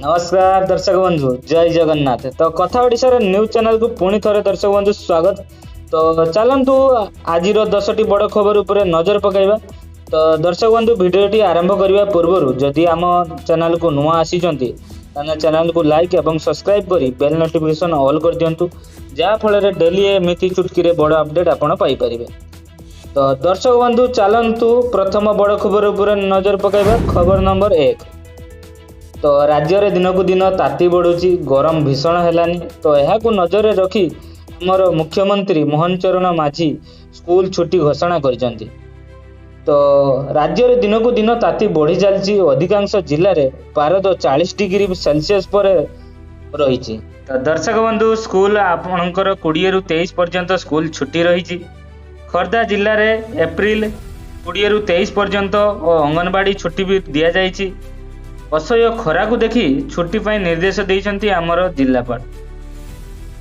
नमस्कार दर्शक बंधु जय जगन्नाथ। तो कथा ओडिशार न्यूज चैनल को पुणी थरे दर्शक बंधु स्वागत। तो चलतु आज 10टी बड़ खबर उपरे नजर पकाइबा। तो दर्शक बंधु भिडियोटी आरंभ करने पूर्व जदि आम चैनल को नुआ आसी चैनल को लाइक और सब्सक्राइब करी बेल नोटिफिकेशन ऑल कर दिंतु जहाँ फल डेली एमती चुटकी बड़ अपडेट आपड़ पाइपर। तो दर्शक बंधु चलतु प्रथम बड़ खबर उपरे नजर पकाइबा। खबर नंबर 1। तो राज्य रे दिन को दिन ताती बढ़ुची, गरम भीषण हेलानी। तो यह नजर रखी आमर मुख्यमंत्री मोहन चरण माझी स्कूल छुट्टी घोषणा करिसेंती। तो राज्य रे दिन को दिन ताती बढ़ी चलची। अधिकांश जिले में पारद 40 डिग्री सेल्सियस पर रही। तो दर्शक बंधु स्कूल आपणकर 20 रु 23 पर्यंत स्कूल छुट्टी रही। खर्दा जिले में एप्रिल 20 रु 23 पर्यंत और अंगनवाड़ी छुट्टी भी दि जाइए। असह्य खरा को देखी छुट्टी पाई निर्देश देइछंती आमर जिलापाल।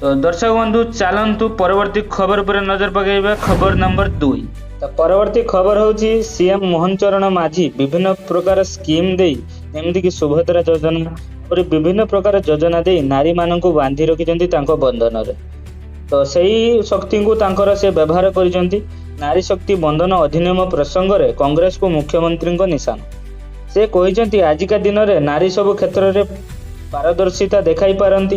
तो दर्शक बंधु चलतु परवर्ती खबर पर नजर पकाइबा। खबर नंबर 2। तो परवर्ती खबर होची सीएम मोहन चरण माझी विभिन्न प्रकार स्कीम देई जेमति कि सुभद्रा योजना और विभिन्न प्रकार योजना देई नारी माननकु बांधी रखिछंती तांको बंधन रे। तो सही शक्ति को तांकर से व्यवहार करिछंती। नारी शक्ति बंधन अधिनियम प्रसंग रे कांग्रेस को मुख्यमंत्री को निशान। से कहते आजिका दिन में नारी सब क्षेत्र में पारदर्शिता देखाई पारती।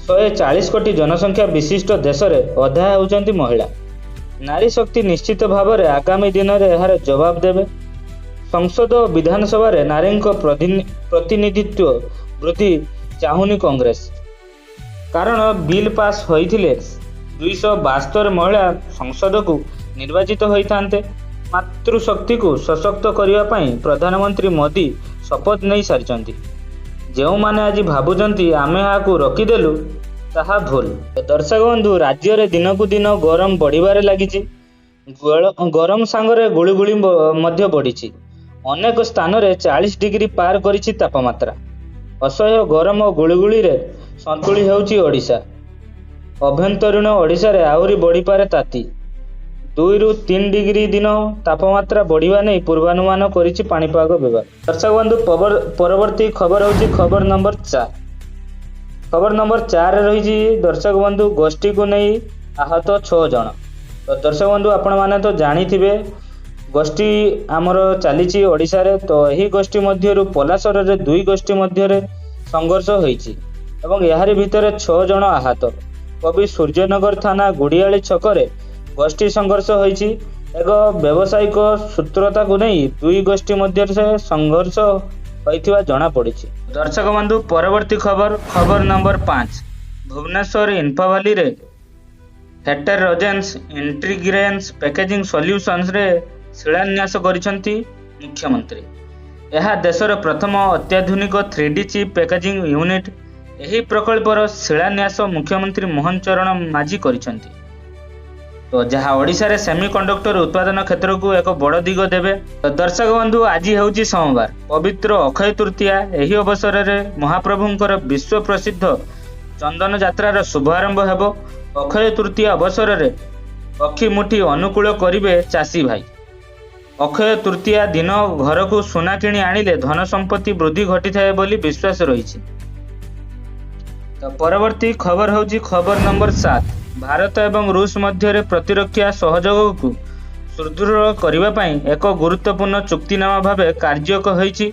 140 कोटी जनसंख्या विशिष्ट देश में अधा होती महिला। नारी शक्ति निश्चित भाव में आगामी दिन में यार जवाब देवे। संसद और विधानसभा रे नारी प्रतिनिधित्व वृद्धि चाहूनी कांग्रेस। कारण बिल पास होइथिले 272 महिला संसद को निर्वाचित होइथान्ते। मातृशक्ति को सशक्त करने प्रधानमंत्री मोदी शपथ नहीं सारी। जो माने आज भावुंट आमे यहाँ रखीदेलु ताहा भूल। दर्शक बंधु राज्य रे दिन को दिन गरम बढ़िबारे लागिछि। गरम सांगरे गुळुगुळी मध्य बढ़िछि। अनेक स्थान रे 40 डिग्री पार करिछि तापमात्रा। असह्य गरम और गुळुगुळी रे संतुली हेउछि ओडिशा। अभ्यंतरीण ओडिशा रे आहुरी बढ़िपारे ताती। 2 रु 3 डिग्री दिन तापमात्रा बढ़िया नहीं पूर्वानुमान करिछि पाणीपाग विभाग। दर्शक बंधु परवर्ती खबर होची खबर नंबर 4। खबर नंबर 4 रही दर्शक बंधु गोष्ठी को नहीं आहत 6 जन। तो दर्शक बंधु आपण माने तो जानी थिबे गोष्ठी आमर चली ओडिशा रे। तो यही गोष्ठी मध्य पलासर रे 2 गोष्ठी मध्य संघर्ष होईछि एवं याहारी भितर 6 जन आहत। कवि सूर्यनगर थाना गुड़ियाली छकरे गोष्ठी संघर्ष होईछि। एक व्यावसायिक सूत्रता को नहीं 2 गोष्ठी मध्य से संघर्ष होइथिबा जणा पड़िछि। दर्शक बंधु परवर्ती खबर नंबर 5। भुवनेश्वर इन्फावाली रे हेटेरोजेन्स इंटीग्रेंस पैकेजिंग सॉल्यूशंस रे शिलान्यास करिसंती मुख्यमंत्री। यह देशर प्रथम अत्याधुनिक 3D चिप पैकेजिंग यूनिट। एही प्रकल्पर शिलान्यास मुख्यमंत्री मोहन चरण माझी करिसंती। तो जहाँ ओडिशा रे सेमीकंडक्टर उत्पादन क्षेत्र को एक बड़ दिग देवे। तो दर्शक बंधु आज हेउची सोमवार पवित्र अक्षय तृतीया। एही अवसर में महाप्रभुंकर विश्व प्रसिद्ध चंदन यात्रार शुभारंभ हेबो। अक्षय तृतीया अवसर में पक्षी मुठी अनुकूल करिवे चाषी भाई। अक्षय तृतीया दिन घर को सुना किणी आनिले धन संपत्ति वृद्धि घटी थाए बोली विश्वास रही। तो परवर्ती खबर होची खबर नंबर 7। भारत एवं रूस मध्य प्रतिरक्षा सहयोग को सुदृढ़ करने एक गुरुत्वपूर्ण चुक्तिनामा भाव कार्य होईछि।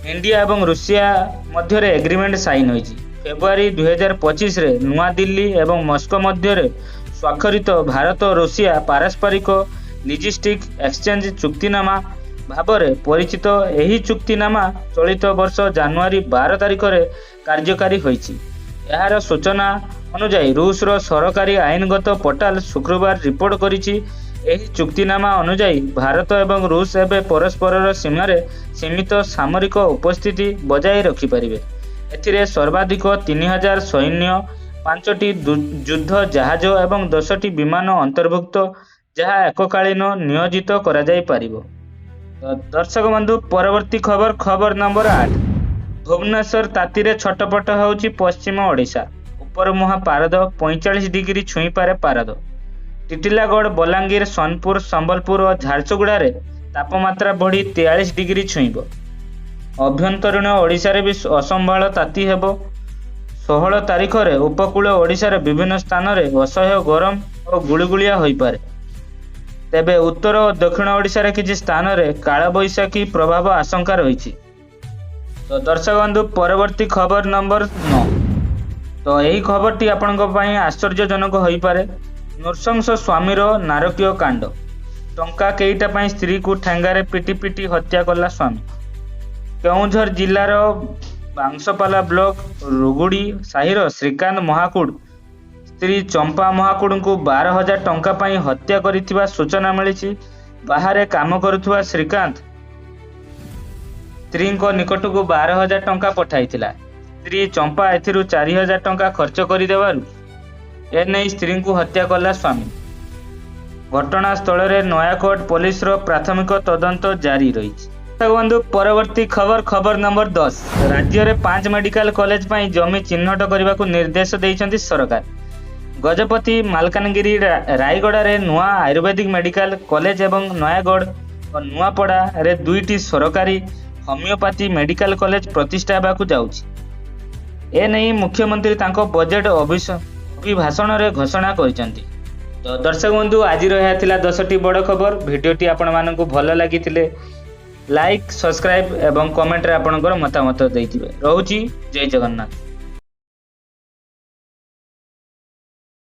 इंडिया एवं रूसिया मध्य एग्रीमेंट साइन होईछि। फेब्रुआरी 2025 रे नुआ दिल्ली एवं मस्को मध्य स्वाक्षरित भारत और रूसिया पारस्परिक लॉजिस्टिक एक्सचेंज चुक्तिनामा भाव परिचित। यही चुक्तिनामा चलित वर्ष जनवरी 12 तारिख रे कार्यकारी होईछि। यार सूचना अनुसार रूस रो सरकारी आईनगत पोर्टाल शुक्रवार रिपोर्ट करिछि। एही चुक्तिनामा अनुसार भारत एवं रूस एवं परस्पर सीमार सीमित सामरिक उपस्थिति बजाय रखिपारे। एथिरे सर्वाधिक 3000 सैन्य, 5टी युद्ध जहाज एवं 10टी विमान अंतर्भुक्त जहाँ एककालीन नियोजित करा जाय पारिबो। तो दर्शक बंधु परवर्ती खबर नंबर 8। भुवनेश्वर तातीरे छटपट होउछि पश्चिम ओडिशा। उपर मुहा पारद 45 डिग्री छुई पारे पारद। टिटिलागढ़, बलांगीर, सोनपुर, संबलपुर और झारसुगुड़ा रे तापमात्रा बढ़ी 43 डिग्री छुईब। ଅଭ୍ୟନ୍ତରୀଣ ଓଡ଼ିଶାରେ ବି ଅସମ୍ଭାଳ ତାତି ହେବ। 16 ତାରିଖରେ ଉପକୂଳ ଓଡ଼ିଶାର ବିଭିନ୍ନ ସ୍ଥାନରେ ଅସହ୍ୟ ଗରମ ଓ ଗୁଳିଗୁଳିଆ ହୋଇପାରେ। ତେବେ ଉତ୍ତର ଓ ଦକ୍ଷିଣ ଓଡ଼ିଶାରେ କିଛି ସ୍ଥାନରେ କାଳବୈଶାଖୀ ପ୍ରଭାବ ଆଶଙ୍କା ରହିଛି। ତ ଦର୍ଶକ ବନ୍ଧୁ, ପରବର୍ତ୍ତୀ ଖବର ନମ୍ବର 9। ତ ଏହି ଖବରଟି ଆପଣଙ୍କ ପାଇଁ ଆଶ୍ଚର୍ଯ୍ୟଜନକ ହୋଇପାରେ। ନୃଶଂସ ସ୍ୱାମୀର ନାରକୀୟ କାଣ୍ଡ। ଟଙ୍କା କେଇଟା ପାଇଁ ସ୍ତ୍ରୀକୁ ଠେଙ୍ଗାରେ ପିଟି ପିଟି ହତ୍ୟା କଲା ସ୍ୱାମୀ। କେଉଁଝର ଜିଲ୍ଲାର ବାଂଶପାଲା ବ୍ଲକ ରୁଗୁଡ଼ି ସାହିର ଶ୍ରୀକାନ୍ତ ମହାକୁଡ଼ ସ୍ତ୍ରୀ ଚମ୍ପା ମହାକୁଡ଼ଙ୍କୁ 12,000 ଟଙ୍କା ପାଇଁ ହତ୍ୟା କରିଥିବା ସୂଚନା ମିଳିଛି। ବାହାରେ କାମ କରୁଥିବା ଶ୍ରୀକାନ୍ତ ସ୍ତ୍ରୀଙ୍କ ନିକଟକୁ 12,000 ଟଙ୍କା ପଠାଇଥିଲା। ସ୍ତ୍ରୀ ଚମ୍ପା ଏଥିରୁ 4,000 ଟଙ୍କା ଖର୍ଚ୍ଚ କରିଦେବାରୁ ଏନେଇ ସ୍ତ୍ରୀଙ୍କୁ ହତ୍ୟା କଲା ସ୍ୱାମୀ। ଘଟଣାସ୍ଥଳରେ ନୟାଗଡ଼ ପୋଲିସର ପ୍ରାଥମିକ ତଦନ୍ତ ଜାରି ରହିଛି। ବନ୍ଧୁ, ପରବର୍ତ୍ତୀ ଖବର ନମ୍ବର 10। ରାଜ୍ୟରେ 5 ମେଡିକାଲ କଲେଜ ପାଇଁ ଜମି ଚିହ୍ନଟ କରିବାକୁ ନିର୍ଦ୍ଦେଶ ଦେଇଛନ୍ତି ସରକାର। ଗଜପତି, ମାଲକାନଗିରି, ରାୟଗଡ଼ାରେ ନୂଆ ଆୟୁର୍ବେଦିକ ମେଡିକାଲ କଲେଜ ଏବଂ ନୟାଗଡ଼ ଓ ନୂଆପଡ଼ାରେ 2ଟି ସରକାରୀ ହୋମିଓପାଥି ମେଡିକାଲ କଲେଜ ପ୍ରତିଷ୍ଠା ହେବାକୁ ଯାଉଛି। ଏନେଇ ମୁଖ୍ୟମନ୍ତ୍ରୀ ତାଙ୍କ ବଜେଟ୍ ଅଭିଭାଷଣରେ ଘୋଷଣା କରିଛନ୍ତି। ତ ଦର୍ଶକ ବନ୍ଧୁ, ଆଜିର ଏହା ଥିଲା 10ଟି ବଡ଼ ଖବର। ଭିଡ଼ିଓଟି ଆପଣମାନଙ୍କୁ ଭଲ ଲାଗିଥିଲେ ଲାଇକ୍, ସବସ୍କ୍ରାଇବ୍ ଏବଂ କମେଣ୍ଟରେ ଆପଣଙ୍କର ମତାମତ ଦେଇଥିବେ। ରହୁଛି, ଜୟ ଜଗନ୍ନାଥ।